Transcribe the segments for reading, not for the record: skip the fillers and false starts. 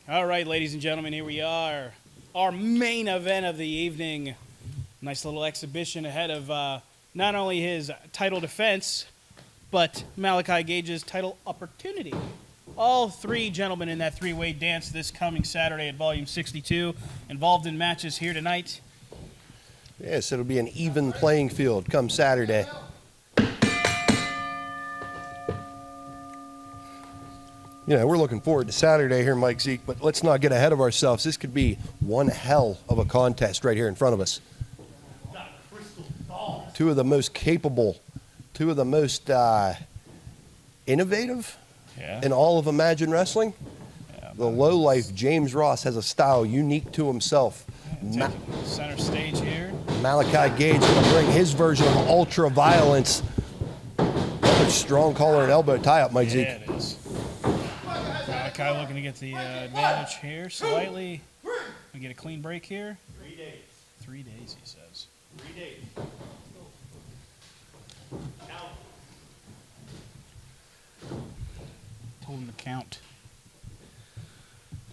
All right, ladies and gentlemen, here we are. Our main event of the evening. Nice little exhibition ahead of not only his title defense, but Malaki Gage's title opportunity. All three gentlemen in that three-way dance this coming Saturday at Volume 62, involved in matches here tonight. Yes, it'll be an even playing field come Saturday. You know, we're looking forward to Saturday here, Mike Zeke, but let's not get ahead of ourselves. This could be one hell of a contest right here in front of us. Two of the most capable, two of the most innovative in all of Imagine Wrestling. The lowlife James Ross has a style unique to himself. Center stage here. Malaki Gage going to bring his version of ultra violence. Another strong collar and elbow tie-up, Mike Zeke. Yeah, it is. Malaki looking to get the advantage here slightly. We get a clean break here. 3 days. 3 days, he says. 3 days. Count. Told him to count.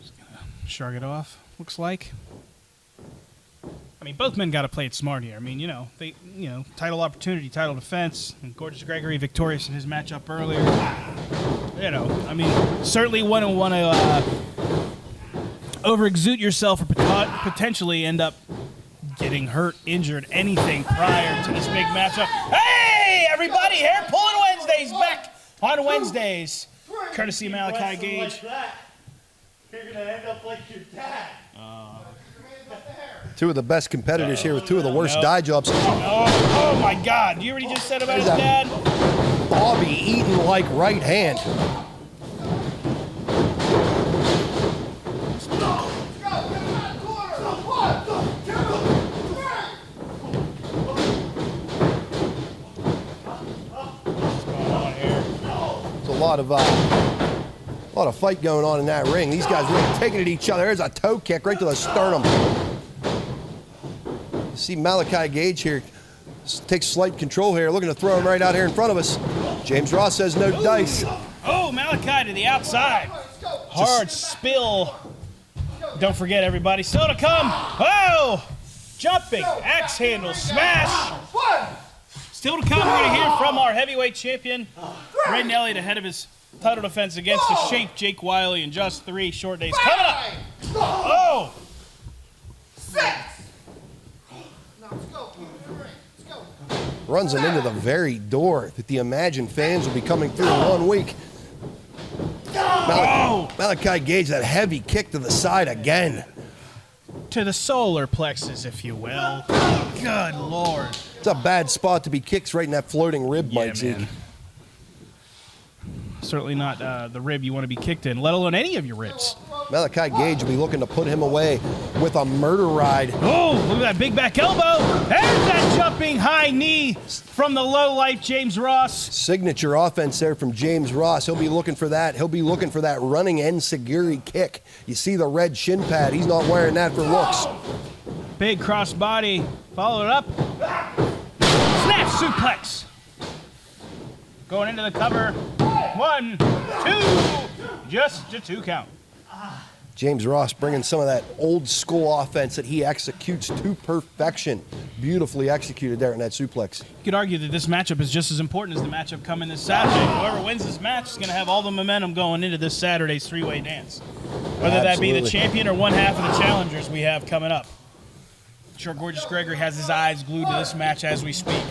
Just gonna shrug it off. Looks like. I mean, both men got to play it smart here. I mean, title opportunity, title defense, and Gorgeous Gregory victorious in his matchup earlier. I mean, certainly wouldn't want to over-exude yourself or potentially end up getting hurt, injured, anything prior to this big matchup. Hey, everybody, Hair Pulling Wednesdays back on Wednesdays. Courtesy of Malaki Gage. Like that, you're going to end up like your dad. Two of the best competitors here with two of the worst dye jobs. Oh my God. You already just said about his dad? Bobby Eaton like right hand. There's a lot of fight going on in that ring. These guys really taking it at each other. There's a toe kick right to the sternum. You see Malaki Gage here takes slight control here, looking to throw him right out here in front of us. James Ross says no dice. Oh, Malaki to the outside. Hard spill. Don't forget, everybody, still to come. Oh! Jumping, axe handle, smash. Still to come, we're going to hear from our heavyweight champion, Braden Elliott, ahead of his title defense against the Shape Jake Wiley in just 3 short days. Coming up. Oh! Runs him into the very door that the Imagine fans will be coming through in 1 week. Malaki Gage, that heavy kick to the side again. To the solar plexus, if you will. Good Lord. It's a bad spot to be kicked right in that floating rib, Mike Zeke. Certainly not the rib you want to be kicked in, let alone any of your ribs. Malaki Gage will be looking to put him away with a murder ride. Oh, look at that big back elbow. There's that jumping high knee from the low-life James Ross. Signature offense there from James Ross. He'll be looking for that. He'll be looking for that running enziguri kick. You see the red shin pad. He's not wearing that for looks. Big cross body. Follow it up. Snap suplex. Going into the cover. 1, 2. Just a 2 count. James Ross bringing some of that old school offense that he executes to perfection. Beautifully executed there in that suplex. You could argue that this matchup is just as important as the matchup coming this Saturday. Whoever wins this match is going to have all the momentum going into this Saturday's three-way dance. Whether that be the champion or one half of the challengers we have coming up. I'm sure Gorgeous Gregory has his eyes glued to this match as we speak.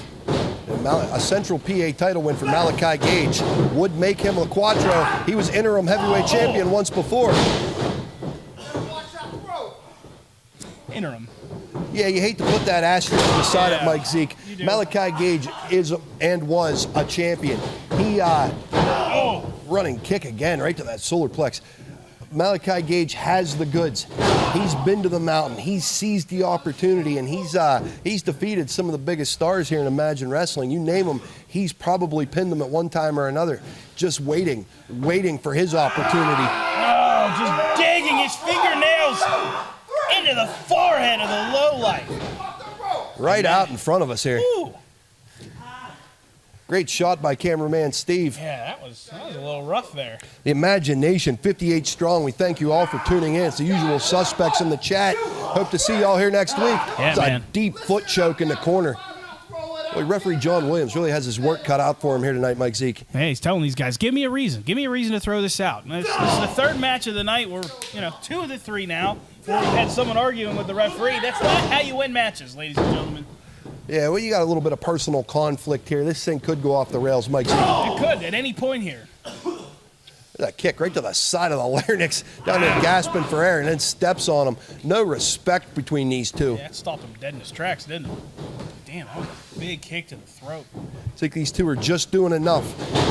A Central PA title win for Malaki Gage would make him a Quattro. He was interim heavyweight champion once before. Interim. Yeah, you hate to put that asterisk beside it, Mike Zeke. Malaki Gage is and was a champion. He running kick again right to that solar plex. Malaki Gage has the goods. He's been to the mountain. He's seized the opportunity, and he's defeated some of the biggest stars here in Imagine Wrestling. You name them, he's probably pinned them at one time or another. Just waiting for his opportunity. Oh, just digging his fingernails into the forehead of the lowlife. Right out in front of us here. Ooh. Great shot by cameraman Steve. Yeah, that was a little rough there. The Imagination, 58 strong. We thank you all for tuning in. It's the usual suspects in the chat. Hope to see you all here next week. Yeah, it's man. a deep foot choke in the corner. Boy, referee John Williams really has his work cut out for him here tonight, Mike Zeke. Hey, he's telling these guys, give me a reason. Give me a reason to throw this out. This is the third match of the night. We're, 2 of the 3 now. Where we've had someone arguing with the referee. That's not how you win matches, ladies and gentlemen. Yeah, well, you got a little bit of personal conflict here. This thing could go off the rails, Mike Zeke. It could at any point here. That kick right to the side of the larynx, down there gasping for air, and then steps on him. No respect between these two. Yeah, it stopped him dead in his tracks, didn't it? Damn, that was a big kick to the throat. I think these two are just doing enough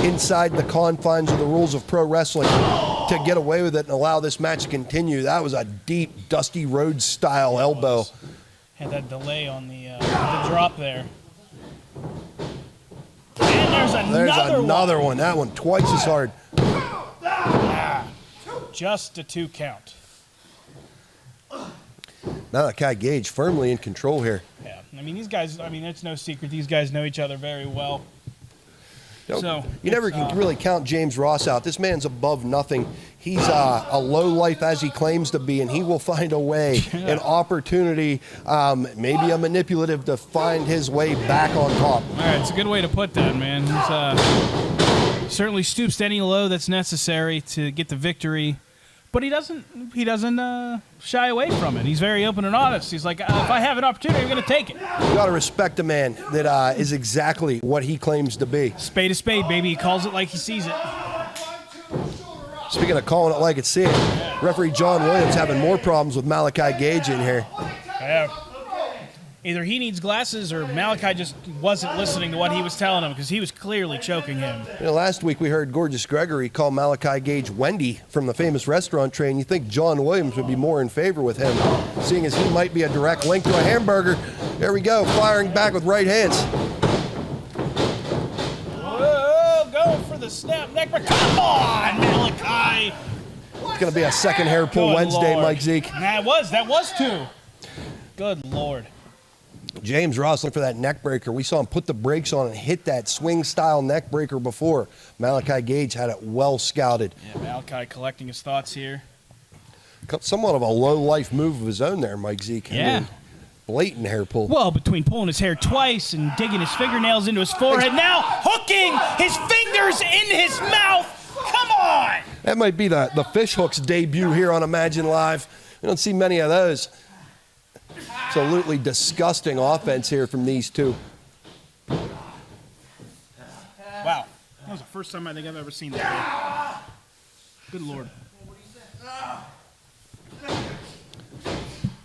inside the confines of the rules of pro wrestling to get away with it and allow this match to continue. That was a deep, Dusty Rhodes style elbow. Had that delay on the drop there. And there's another one. That one twice as hard. Just a 2 count. Malaki Gage firmly in control here. Yeah, I mean, these guys, it's no secret. These guys know each other very well. You never can really count James Ross out. This man's above nothing. He's a low life as he claims to be, and he will find a way, an opportunity, maybe a manipulative to find his way back on top. All right, it's a good way to put that, man. He certainly stoops to any low that's necessary to get the victory, but he doesn't shy away from it. He's very open and honest. He's like, if I have an opportunity, I'm going to take it. You got to respect a man that is exactly what he claims to be. Spade is spade, baby. He calls it like he sees it. Speaking of calling it like it's seen, referee John Williams having more problems with Malaki Gage in here. Yeah. Either he needs glasses or Malaki just wasn't listening to what he was telling him because he was clearly choking him. Last week we heard Gorgeous Gregory call Malaki Gage Wendy from the famous restaurant train. You think John Williams would be more in favor with him, seeing as he might be a direct link to a hamburger. There we go, firing back with right hands. Whoa, going for the snap neck, but come on, Malaki. It's going to be a second hair pull Good Wednesday, Lord. Mike Zeke. That was 2. Good Lord. James Ross looking for that neck breaker. We saw him put the brakes on and hit that swing-style neck breaker before. Malaki Gage had it well scouted. Yeah, Malaki collecting his thoughts here. Somewhat of a low-life move of his own there, Mike Zeke. Yeah. Blatant hair pull. Well, between pulling his hair twice and digging his fingernails into his forehead, now hooking his fingers in his mouth. Come on! That might be the fish hooks debut here on Imagine Live. We don't see many of those. Absolutely disgusting offense here from these two. Wow. That was the first time I think I've ever seen that. Good Lord.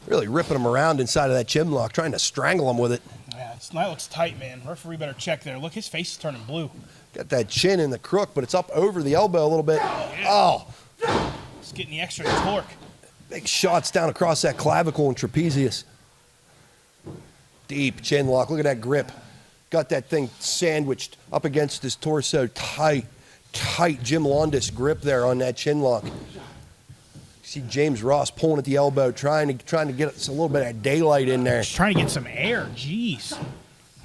Really ripping him around inside of that chin lock, trying to strangle him with it. Yeah, that looks tight, man. Referee better check there. Look, his face is turning blue. Got that chin in the crook, but it's up over the elbow a little bit. Yeah. Oh. It's getting the extra torque. Big shots down across that clavicle and trapezius. Deep chin lock. Look at that grip. Got that thing sandwiched up against his torso. Tight Jim Londis grip there on that chin lock. You see James Ross pulling at the elbow, trying to get a little bit of daylight in there. Just trying to get some air. Jeez.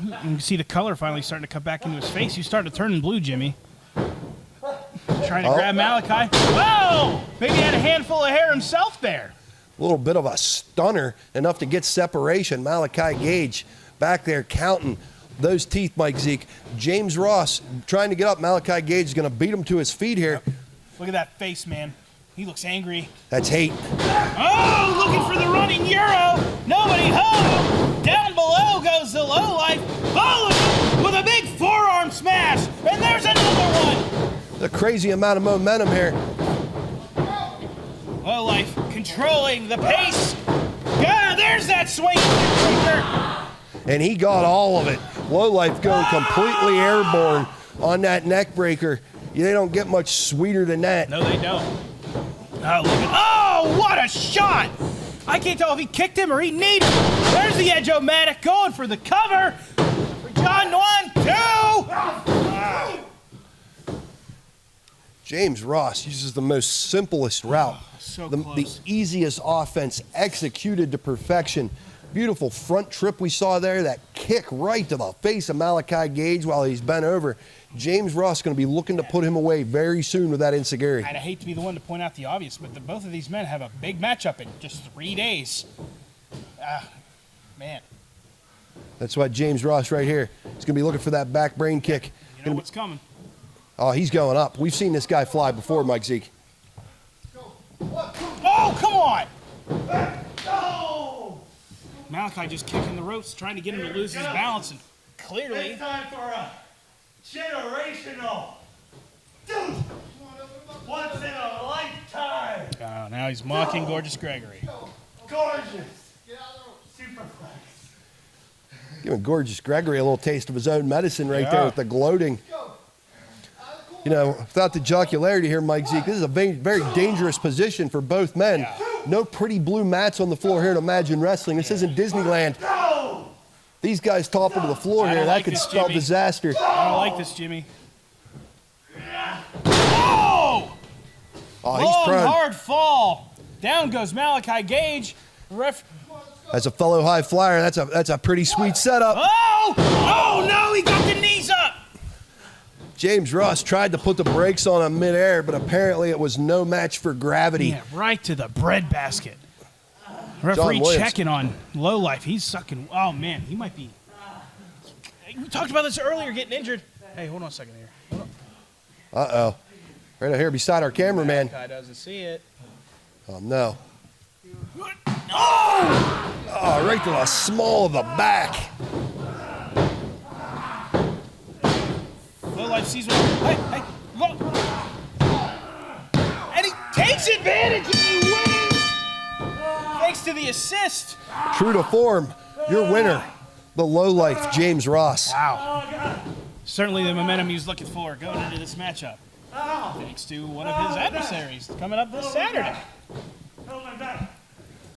You can see the color finally starting to come back into his face. He's starting to turn blue, Jimmy. Trying to grab Malaki. Whoa! Maybe he had a handful of hair himself there. A little bit of a stunner, enough to get separation. Malaki Gage back there counting those teeth, Mike Zeke. James Ross trying to get up. Malaki Gage is going to beat him to his feet here. Look at that face, man. He looks angry. That's hate. Oh, looking for the running Euro. Nobody home. Down below goes the lowlife. Followed with a big forearm smash. And there's another one. The crazy amount of momentum here. Lowlife controlling the pace. Yeah, there's that swing breaker. And he got all of it. Lowlife going completely airborne on that neck breaker. They don't get much sweeter than that. No, they don't. Oh, look at, oh, what a shot! I can't tell if he kicked him or he kneed him. There's the Edge-O-Matic going for the cover. For John, 1, 2. Ah. James Ross uses the most simplest route. So the close. easiest offense executed to perfection. Beautiful front trip we saw there. That kick right to the face of Malaki Gage while he's bent over. James Ross going to be looking to put him away very soon with that enziguri. I hate to be the one to point out the obvious, but both of these men have a big matchup in just 3 days. Man. That's why James Ross right here is going to be looking for that back brain kick. You know what's coming. Oh, he's going up. We've seen this guy fly before, Mike Zeke. Oh, come on! Malaki just kicking the ropes, trying to get him to lose his balance, and clearly... It's time for a generational, dude, once in a lifetime. Oh, now he's mocking Gorgeous Gregory. Gorgeous. Superflex. Giving Gorgeous Gregory a little taste of his own medicine right there with the gloating. You know, without the jocularity here, Mike Zeke, this is a very, very dangerous position for both men. No pretty blue mats on the floor here in Imagine Wrestling. This isn't Disneyland. These guys topple to the floor here. That could spell disaster. I don't like this, Jimmy. Oh! Oh, he's Long, prone. hard fall. Down goes Malaki Gage. As a fellow high flyer, that's a pretty sweet setup. Oh! Oh, no, he got the knees up. James Ross tried to put the brakes on him midair, but apparently it was no match for gravity. Yeah, right to the bread basket. Referee checking on Lowlife. He's sucking. Oh, man, he might be. We talked about this earlier, getting injured. Hey, hold on a second here. Uh-oh. Right out here beside our cameraman. Guy doesn't see it. Oh, no. Oh! Oh, right to the small of the back. Lowlife sees one. Hey, look. And he takes advantage and he wins. Thanks to the assist. True to form, your winner, the lowlife, James Ross. Wow. Certainly the momentum he was looking for going into this matchup. Thanks to one of his adversaries coming up this Saturday.